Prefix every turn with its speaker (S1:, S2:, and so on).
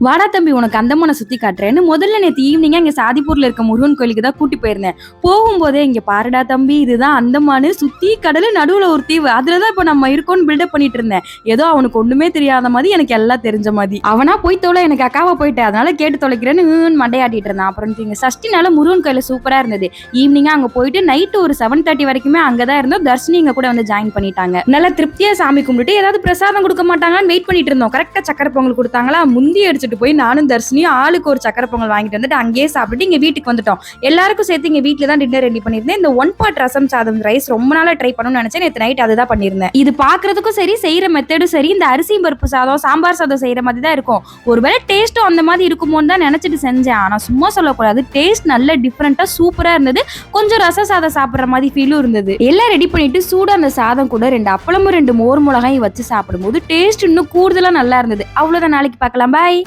S1: வாடா தம்பி உனக்கு அந்தமான சுத்தி காட்டுறேன்னு முதல்ல நேற்று ஈவினிங்கா இங்க சாதிப்பூர்ல இருக்க முருகன் கோயிலுக்கு தான் கூட்டி போயிருந்தேன். போகும்போதே இங்க பாருடா தம்பி இதுதான் அந்தமானு சுத்தி கடலு நடுவுல ஒரு தீவு அதுலதான் இப்ப நம்ம இருக்கோம்னு பில்டப் பண்ணிட்டு இருந்தேன். ஏதோ அவனுக்கு ஒண்ணுமே தெரியாத மாதிரி எனக்கு எல்லாம் தெரிஞ்ச மாதிரி அவனா போய் தோல எனக்கு அக்காவா போயிட்டேன் அதனால கேட்டு தொலைக்கிறேன்னு மண்டையாட்டிட்டு இருந்தான். அப்புறம் இங்க சஷ்டினால முருகன் கோயில சூப்பரா இருந்தது. ஈவினிங்கா அங்க போயிட்டு நைட்டு ஒரு 7:30 வரைக்குமே அங்கதான் இருந்தோம். தர்ஷினி இங்க கூட வந்து ஜாயின் பண்ணிட்டாங்க. நல்லா திருப்தியா சாமி கும்பிட்டு ஏதாவது பிரசாதம் கொடுக்க மாட்டாங்கன்னு வெயிட் பண்ணிட்டு இருந்தோம். கரெக்டா சக்கரை பொங்கல் கொடுத்தாங்களா முந்தி அடிச்சு போய் நானும் தர்ஷினியும் ஆளுக்கு ஒரு சக்கரை பொங்கல் வாங்கிட்டு வந்துட்டு அங்கேயே சாப்பிட்டு இங்க வீட்டுக்கு வந்துட்டோம். எல்லாருக்கும் சேர்த்து இங்க வீட்டுல தான் டின்னர் ரெடி பண்ணிருந்தேன். இந்த 1 part ரசம் சாதம் ரைஸ் ரொம்ப நாளா ட்ரை பண்ணணும்னு நினைச்சேன். நேற்று நைட் அதுதான் பண்ணிருந்தேன். இது பாக்குறதுக்கும் சரி செய்யற மெத்தடும் சரி இந்த அரிசி பருப்பு சாதம் சாம்பார் சாதம் செய்யற மாதிரி தான் இருக்கும். ஒருவேளை டேஸ்ட்டும் அந்த மாதிரி இருக்குமோன்னு தான் நினைச்சிட்டு செஞ்சேன். ஆனா சும்மா சொல்லக்கூடாது டேஸ்ட் நல்ல டிஃப்ரெண்டா சூப்பரா இருந்தது. கொஞ்சம் ரச சாதம் சாப்பிடுற மாதிரி ஃபீலும் இருந்தது. எல்லாம் ரெடி பண்ணிட்டு சூட அந்த சாதம் கூட 2 அப்பளமும் 2 மோர் மிளகாயும் வச்சு சாப்பிடும்போது டேஸ்ட் இன்னும் கூடுதலா நல்லா இருந்தது. அவ்வளவுதான் நாளைக்கு பார்க்கலாம். பாய்.